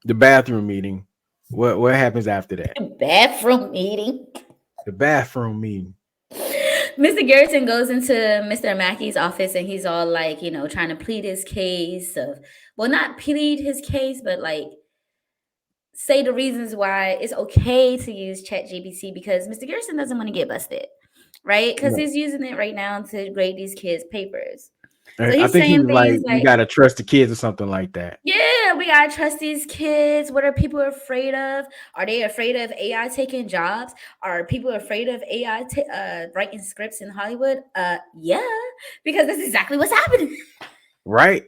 bathroom meeting, what happens after that? Bathroom meeting. The bathroom meeting. Mr. Garrison goes into Mr. Mackey's office and he's all like, trying to plead his case of, well, not plead his case, but like say the reasons why it's okay to use ChatGPT because Mr. Garrison doesn't want to get busted, right? Because No. he's using it right now to grade these kids' papers. So I he's think he saying was like, things "You like, gotta trust the kids" or something like that. yeah, we gotta trust these kids. What are people afraid of? Are they afraid of AI taking jobs? Are people afraid of AI writing scripts in Hollywood? Yeah, because that's exactly what's happening. Right.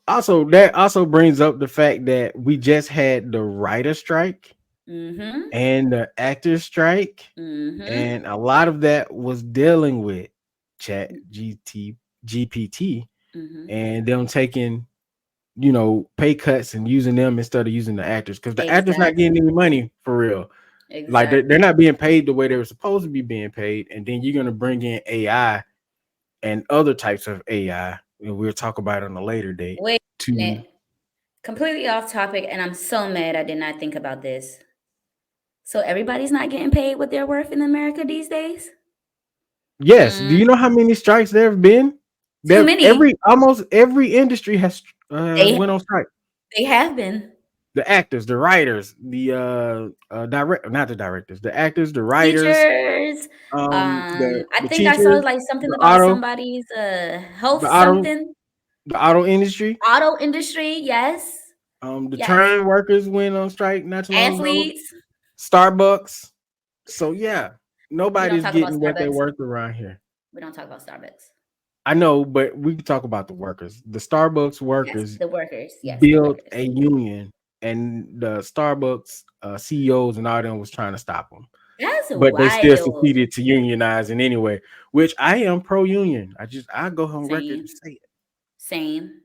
Also, that also brings up the fact that we just had the writer strike Mm-hmm. and the actor strike, Mm-hmm. and a lot of that was dealing with Chat GPT Mm-hmm. and them taking pay cuts and using them instead of using the actors because the actors not getting Exactly. any money for real. Like they're Exactly. not being paid the way they were supposed to be being paid, and then you're gonna bring in AI and other types of AI, and we'll talk about it on a later date. Wait a To minute. Completely off topic, and I'm so mad I did not think about this. So everybody's not getting paid what they're worth in America these days? yes, do Mm, you know how many strikes there have been? too There many. every almost every industry has They went on strike. they have been. The actors, the writers, the direct not the directors, the actors, the writers, Teachers. I the think I saw teachers, like something the about somebody's health the auto something. the auto industry, Auto industry, yes. the Yes. train workers went on strike not too long ago. Athletes. Starbucks. So yeah, We don't nobody's talk about getting what they're Starbucks. worth around here. We don't talk about Starbucks. I know, but we can talk about the workers. The Starbucks Yes, workers the workers. Yes, the built workers. a union, and the Starbucks CEOs and all them was trying to stop them, That's but they still wild. succeeded to unionizing anyway. Which I am pro union. I go on record and Same. say it. Same.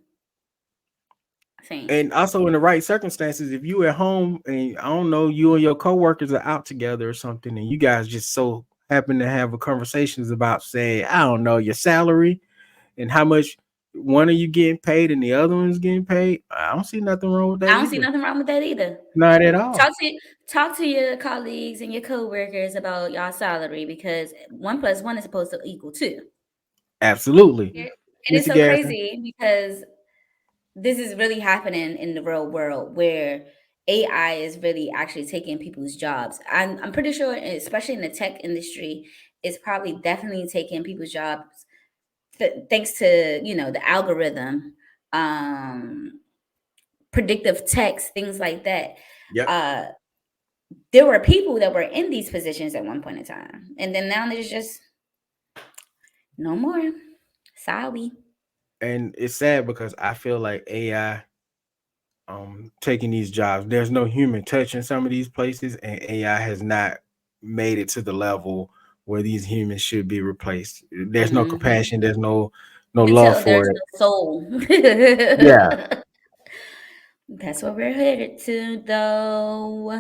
Same. And also in the right circumstances, if you at home and I don't know, you and your coworkers are out together or something, and you guys just so happen to have a conversations about saying, I don't know, your salary and how much one of you getting paid and the other one's getting paid. I don't see nothing wrong with that I don't see either. nothing wrong with that either. Not at Talk all. to talk to your colleagues and your coworkers about y'all salary because 1 plus 1 is supposed to equal 2. Absolutely. And it's Mr. so Garrison. crazy because this is really happening in the real world where AI is really actually taking people's jobs. I'm pretty sure, especially in the tech industry, it's probably definitely taking people's jobs thanks to the algorithm, um, predictive text, things like that. Yep. Uh, there were people that were in these positions at one point in time, and then now there's just no more. Sorry. And it's sad because I feel like AI taking these jobs. There's no human touch in some of these places, and AI has not made it to the level where these humans should be replaced. There's no Hmm. compassion, there's no love Until there's for it. no soul. Yeah. That's what we're headed to, though.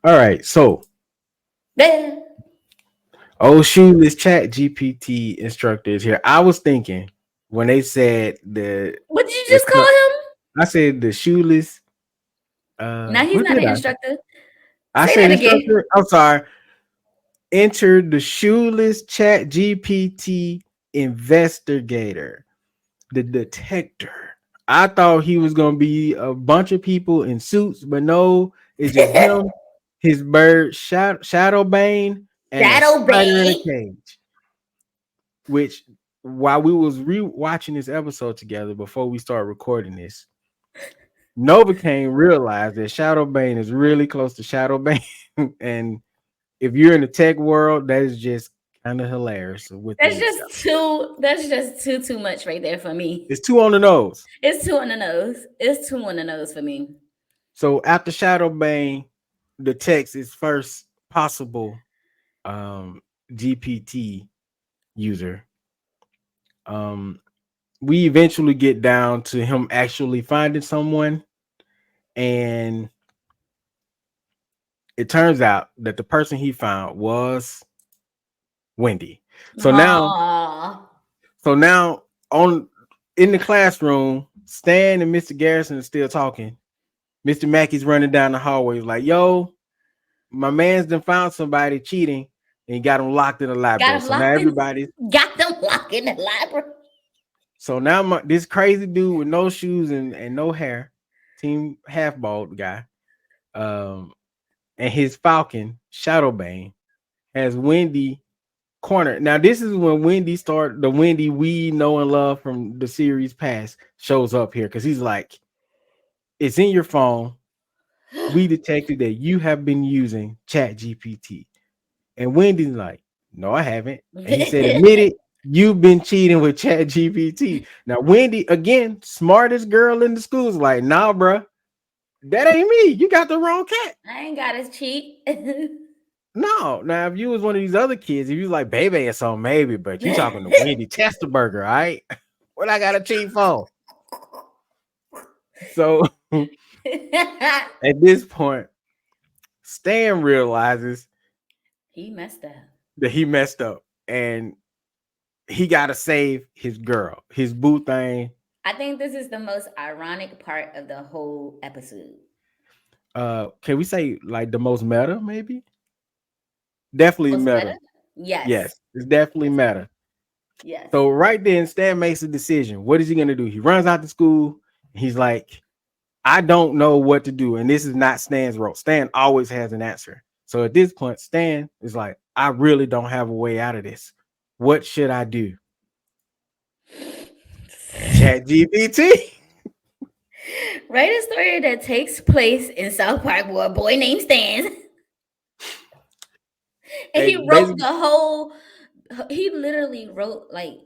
All right. So Eh, shoeless chat GPT instructor is here. I was thinking when they said what did you it's just call him? I said the shoeless Now he's what not did an I? instructor. I Say said that again. instructor. I'm sorry. Enter the shoeless chat GPT investigator, the detector. I thought he was gonna be a bunch of people in suits, but no, it's just him, his bird, Shadow Bane, and a Shadow spider in a Bay. cage. Which, while we was re-watching this episode together before we start recording this, Novacane realized that Shadow Bane is really close to Shadow Bane, and if you're in the tech world, that is just kind of hilarious within itself. That's just too much right there for me. It's two on the nose. It's two on the nose. It's two on the nose for me. So after Shadow Bane detects its first possible GPT user, um, we eventually get down to him actually finding someone, and it turns out that the person he found was Wendy. So now, Aw. so now on in the classroom, Stan and Mr. Garrison are still talking. Mr. Mackey's running down the hallway, like, "Yo, my man's done found somebody cheating and he got him locked in the library." Got him So now locked in. everybody's Got them locked in the library. so now this crazy dude with no shoes and no hair, team half bald guy, um, and his Falcon Shadowbane has Wendy cornered. Now this is when Wendy started the Wendy we know and love from the series past shows up here because he's like, "It's in your phone. We detected that you have been using Chat GPT." And Wendy's like, "No, I haven't." And he said, "Admit it, you've been cheating with Chat GPT." Now, Wendy, again, smartest girl in the school, is like, "Nah, bro, that ain't me. You got the wrong cat." I ain't got to cheat. No. Now, if you was one of these other kids, if you was like Baby or something, maybe, but you talking to Wendy Chesterburger, all right? What I got to cheat for? So at this point, Stan realizes He messed up. that he messed up and he got to save his girl, his boo thing. I think this is the most ironic part of the whole episode. Can we say like the most meta, maybe? Definitely Most meta. meta? Yes. Yes, it's definitely Yes. meta. Yes. So right then, Stan makes a decision. What is he gonna do? He runs out to school. He's like, I don't know what to do. And this is not Stan's role. Stan always has an answer. So at this point, Stan is like, I really don't have a way out of this. What should I do? Chat GPT. Write a story that takes place in South Park where a boy named Stan. And he wrote Basically, the whole, he literally wrote like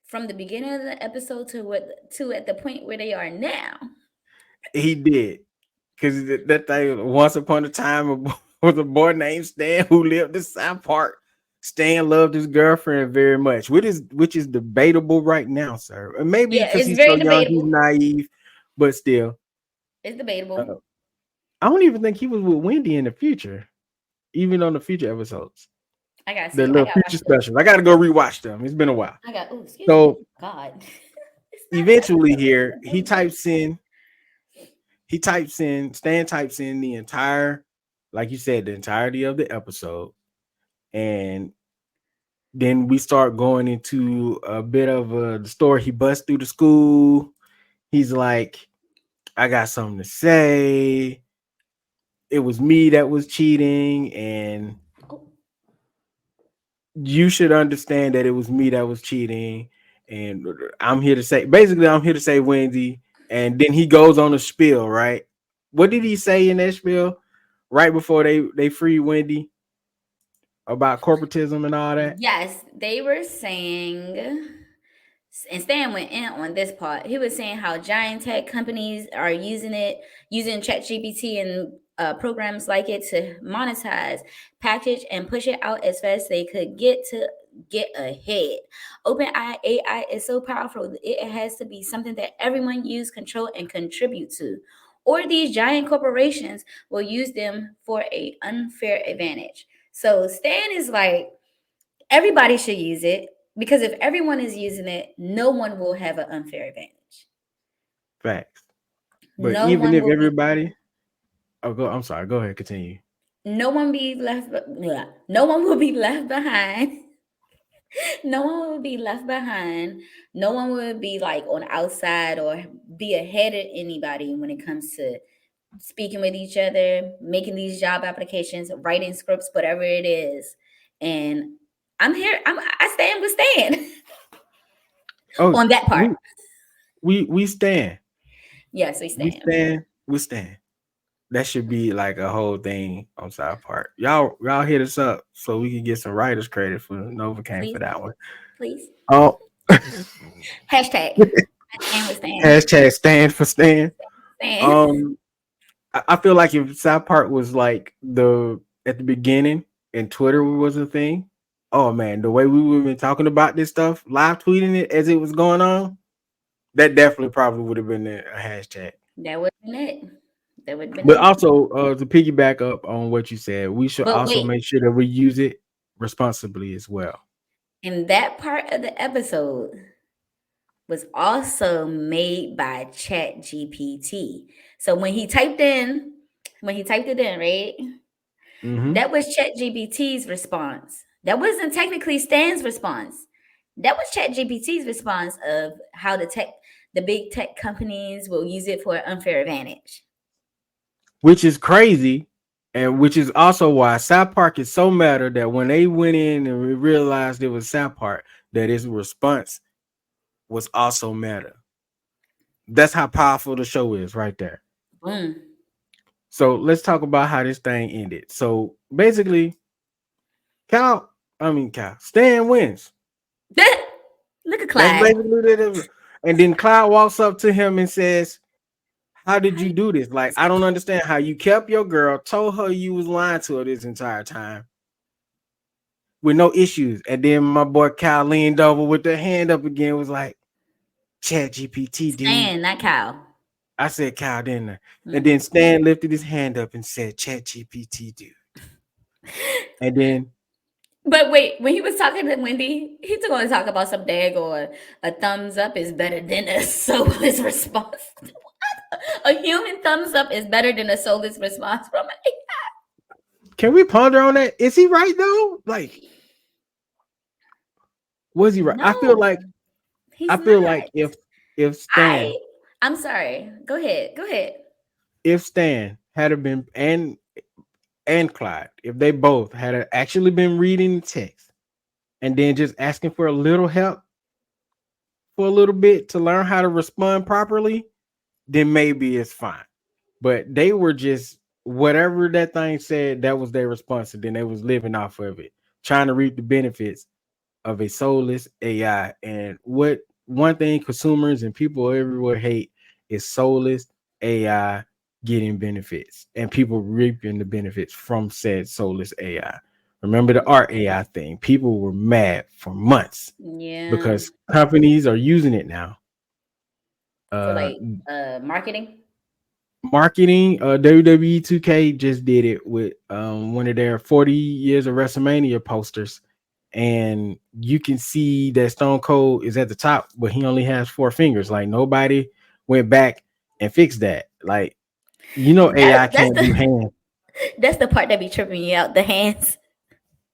from the beginning of the episode to at the point where they are now. he did. Because that thing, once upon a time, was a boy named Stan who lived in South Park. Stan loved his girlfriend very much, which is debatable right now, sir. And maybe Yeah, because it's he's so very young, he's debatable. naive, but still, It's debatable. uh, I don't even think he was with Wendy in the future, even on the future episodes, I gotta the see. I little gotta watch future this. specials. I got to go rewatch them. It's been a while. I got. Oh, excuse me. So God, it's not eventually, here that. Stan types in the entire, like you said, the entirety of the episode, and then we start going into a bit of the story. He busts through the school. He's like, I got something to say. It was me that was cheating, and Oh, you should understand that it was me that was cheating. And I'm here to say Wendy. And then he goes on a spiel, right? What did he say in that spiel right before they free Wendy about corporatism and all that? yes, they were saying, and Stan went in on this part. He was saying how giant tech companies are using ChatGPT and programs like it to monetize, package, and push it out as fast as they could get ahead. OpenAI AI is so powerful, it has to be something that everyone use, control, and contribute to. Or these giant corporations will use them for a unfair advantage. So Stan is like, everybody should use it because if everyone is using it, no one will have an unfair advantage. Facts. But No even one if will be everybody, I'm sorry, go ahead, continue. no one be left no one will be left behind. No one will be left behind. No one will be like on the outside or be ahead of anybody when it comes to speaking with each other, making these job applications, writing scripts, whatever it is. And I stand with Stan Oh, on that part. we stand. Yes, we We stand. stand. We stand. That should be like a whole thing on South Park. Y'all hit us up so we can get some writers credit for Novacane for Please, that one. please. Oh, Hashtag. I stand with Stan. hashtag stand for Stan. Stan. Um, I feel like if South Park was like the at the beginning and Twitter was a thing, oh man, the way we would been talking about this stuff, live tweeting it as it was going on, that definitely probably would have been a hashtag. That would have been it. That would have been But it. also, to piggyback up on what you said, we should But also wait, make sure that we use it responsibly as well. And that part of the episode was also made by ChatGPT. So when he typed it in, right? Mm-hmm. That was ChatGPT's response. That wasn't technically Stan's response. That was ChatGPT's response of how the big tech companies will use it for an unfair advantage. Which is crazy, and which is also why South Park is so meta that when they went in and we realized it was South Park, that his response was also meta. That's how powerful the show is right there. Boom. So let's talk about how this thing ended. So basically, Stan wins. Look at That's Clyde. basically it. And then Cloud walks up to him and says, "How did How you you- do this? Like, I don't understand how you kept your girl, told her you was lying to her this entire time with no issues." And then my boy Kyle leaned over with the hand up again, was like, "Chat GPT, dude." Stan, not Kyle. I said Kyle, didn't I? And Mm. then Stan lifted his hand up and said, "Chat GPT, dude." And then But wait, when he was talking to Wendy, he was going to talk about some dag or a thumbs up is better than a soulless response. A human thumbs up is better than a soulless response from an can we ponder on that? Is he right though? Like, was he right? No, I he's feel not. like if Stan I I'm sorry. Go ahead. Go ahead. if Stan had have been and Clyde, if they both had actually been reading the text and then just asking for a little help for a little bit to learn how to respond properly, then maybe it's fine. But they were just whatever that thing said, that was their response, and then they was living off of it, trying to reap the benefits of a soulless AI. And what one thing consumers and people everywhere hate is soulless AI getting benefits and people reaping the benefits from said soulless AI. Remember the art AI thing? People were mad for months Yeah. because companies are using it now. For Uh, like marketing. marketing, WWE 2K just did it with one of their 40 years of WrestleMania posters, and you can see that Stone Cold is at the top, but he only has four fingers. Like nobody went back and fixed that. Like AI That's can't do the hands. that's the part that be tripping me out. The hands.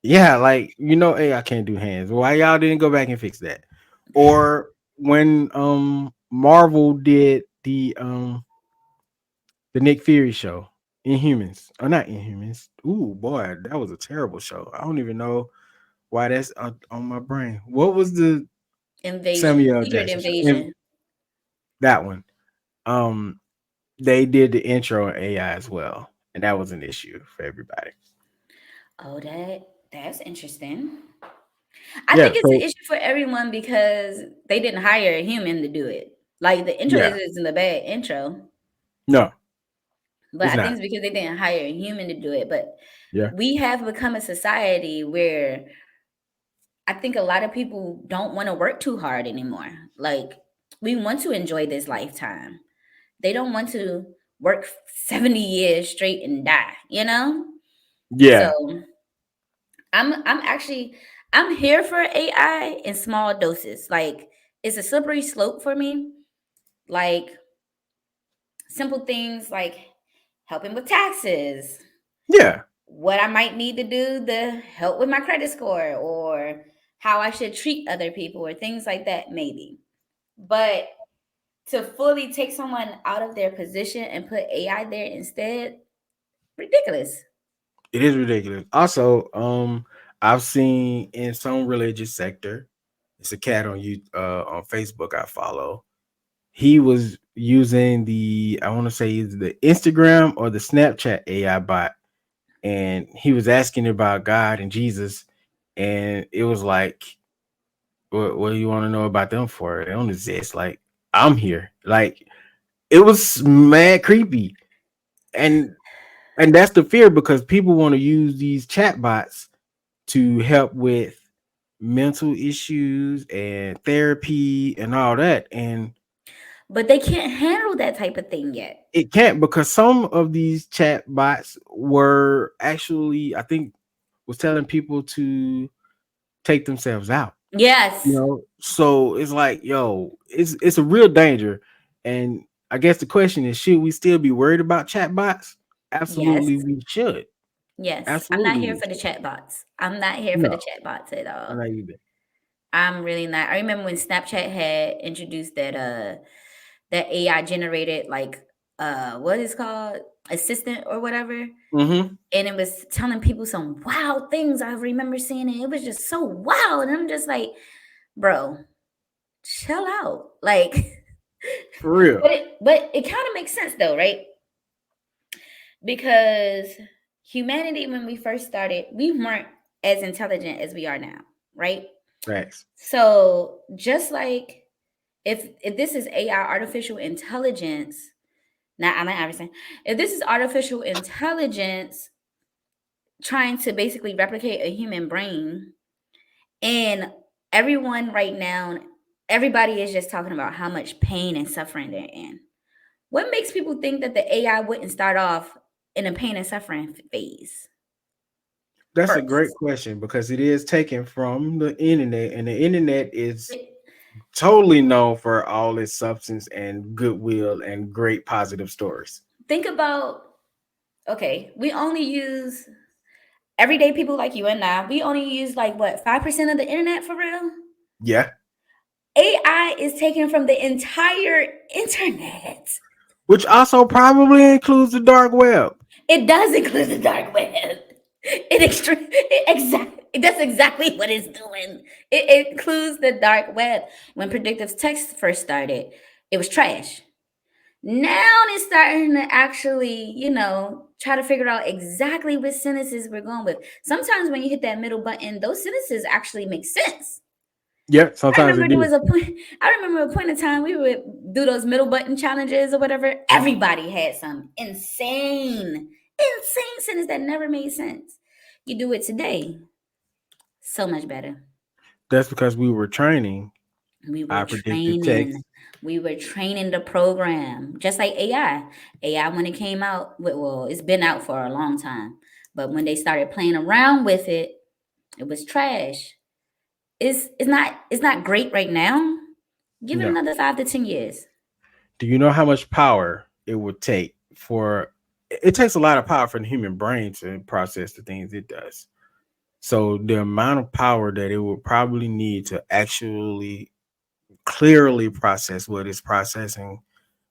Yeah, like AI can't do hands. Why y'all didn't go back and fix that? Or when Marvel did the Nick Fury show, Inhumans, or not Inhumans. Ooh, boy, that was a terrible show. I don't even know why that's on my brain. What was the Invasion. Samuel L. Secret Jackson show? invasion. That one. Um, they did the intro in AI as well, and that was an issue for everybody. Oh, that's interesting. I Yeah. think it's an So issue for everyone because they didn't hire a human to do it. Like the intro yeah, isn't a bad intro, no, but it's I think not. it's because they didn't hire a human to do it. But Yeah. we have become a society where I think a lot of people don't want to work too hard anymore. Like we want to enjoy this lifetime. They don't want to work 70 years straight and die, you know? So Yeah. I'm actually I'm here for AI in small doses. Like it's a slippery slope for me. Like simple things like helping with taxes, Yeah. what I might need to do to help with my credit score, or how I should treat other people, or things like that, maybe. But to fully take someone out of their position and put AI there instead, ridiculous. It is ridiculous. Also, I've seen in some religious sector, it's a cat on you on Facebook I follow. He was using the I want to say it's the Instagram or the Snapchat AI bot, and he was asking about God and Jesus, and it was like, what do you want to know about them for? They don't exist. Like I'm here. Like it was mad creepy, and that's the fear because people want to use these chat bots to help with mental issues and therapy and all that, and But they can't handle that type of thing yet. it can't because some of these chat bots were actually, I think, was telling people to take themselves out. You Yes. know, so it's like, yo, it's a real danger. And I guess the question is, should we still be worried about chatbots? Yes. Absolutely, we should. Yes. I'm not Absolutely, here we for the should. chatbots. I'm not here for the No, chatbots at I all. know you did. I'm really not. I remember when Snapchat had introduced that AI generated like what is called assistant or whatever, Mm-hmm. and it was telling people some wild things. I remember seeing it. It was just so wild, and I'm just like, bro, chill out. Like, For real. but it kind of makes sense though, right? Because humanity, when we first started, we weren't as intelligent as we are now, right? Facts. So just like if this is AI, artificial intelligence, now I'm not understand. If this is artificial intelligence trying to basically replicate a human brain, and everyone right now, everybody is just talking about how much pain and suffering they're in. What makes people think that the AI wouldn't start off in a pain and suffering phase That's a great first? question because it is taken from the internet, and the internet is It- totally known for all its substance and goodwill and great positive stories. Think about, okay, we only use everyday people like you and I, we only use like what, 5% of the internet for real? Yeah. AI is taken from the entire internet. Which also probably includes the dark web. It does include the dark web. That's exactly what it's doing. It includes the dark web. When predictive text first started, it was trash. Now it's starting to actually, try to figure out exactly which sentences we're going with. Sometimes when you hit that middle button, those sentences actually make sense. Yeah, I sometimes remember it there do. was a point. I remember a point in time we would do those middle button challenges or whatever. Everybody had some insane sentence that never made sense. You do it today, so much better. That's because we were training We were our predictive training. text. We were training the program, just like AI. AI, when it came out, well, it's been out for a long time, but when they started playing around with it, it was trash. It's not great right now. Give it No. another 5 to 10 years. Do you know how much power it would take for it takes a lot of power for the human brain to process the things it does. So the amount of power that it would probably need to actually clearly process what it's processing,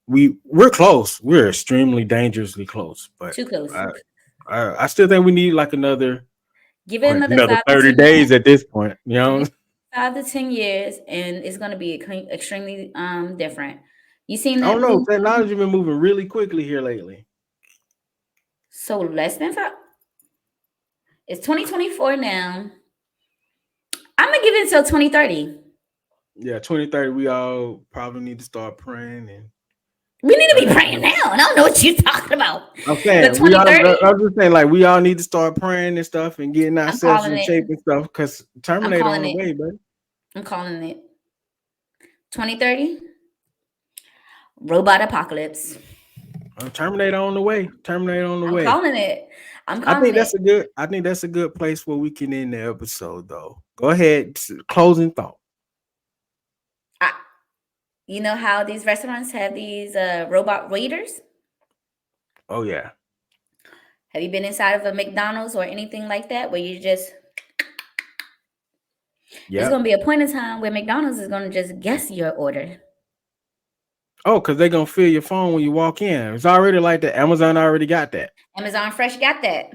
we're close. We're extremely dangerously close, but Too close. I I still think we need like another Give it another another five to 30 ten days years. at this point. You Give know, it 5 to 10 years, and it's going to be extremely different. You seen I that don't know. movie? Technology been moving really quickly here lately. So less than five. It's 2024 now. I'm gonna give it until 2030. Yeah, 2030, we all probably need to start praying and We need to be uh, praying now. And I don't know what you're talking about. I'm But saying we all. 2030, I'm just saying, like we all need to start praying and stuff and getting I'm ourselves calling in it. shape and stuff because I'm Terminator on calling the it. way, buddy. I'm calling it. 2030, robot apocalypse. Terminator on the way. Terminator on the I'm way. calling it. I'm I calling think it. that's a good. I think that's a good place where we can end the episode, though. Go ahead. Closing thought. I, you know how these restaurants have these robot waiters? Oh yeah. Have you been inside of a McDonald's or anything like that where you just, it's going Yep. to be a point in time where McDonald's is going to just guess your order. Oh, because they're gonna fill your phone when you walk in. It's already like that. Amazon already got that. Amazon Fresh got that.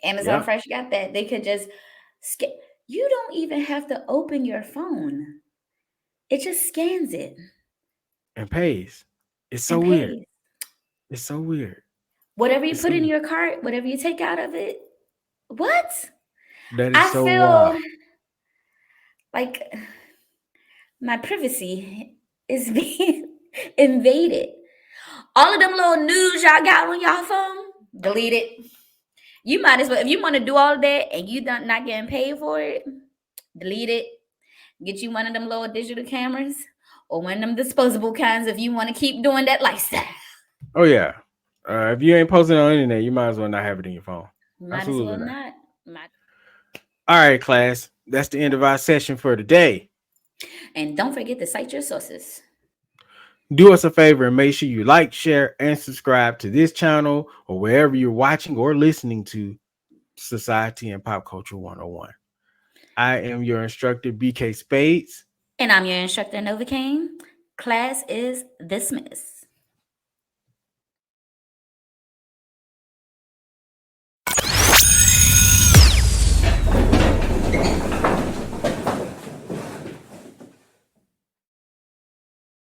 Amazon Yep. Fresh got that. They could just, you don't even have to open your phone. It just scans it And pays. It's so and weird. pays. It's so weird. Whatever you It's so put in your cart, whatever you take out of it, what? that is I so wild. feel like my privacy is being invaded. All of them little news y'all got on y'all phone, delete it. You might as well, if you want to do all of that and you not getting paid for it, delete it. Get you one of them little digital cameras or one of them disposable kinds if you want to keep doing that lifestyle. Oh yeah. If you ain't posting on the internet, you might as well not have it in your phone. Might as well Absolutely not. not. Might All right, class. That's the end of our session for today. And don't forget to cite your sources. Do us a favor and make sure you like, share, and subscribe to this channel or wherever you're watching or listening to Society and Pop Culture 101. I am your instructor, BK Spades. And I'm your instructor, Novcaine. Class is dismissed.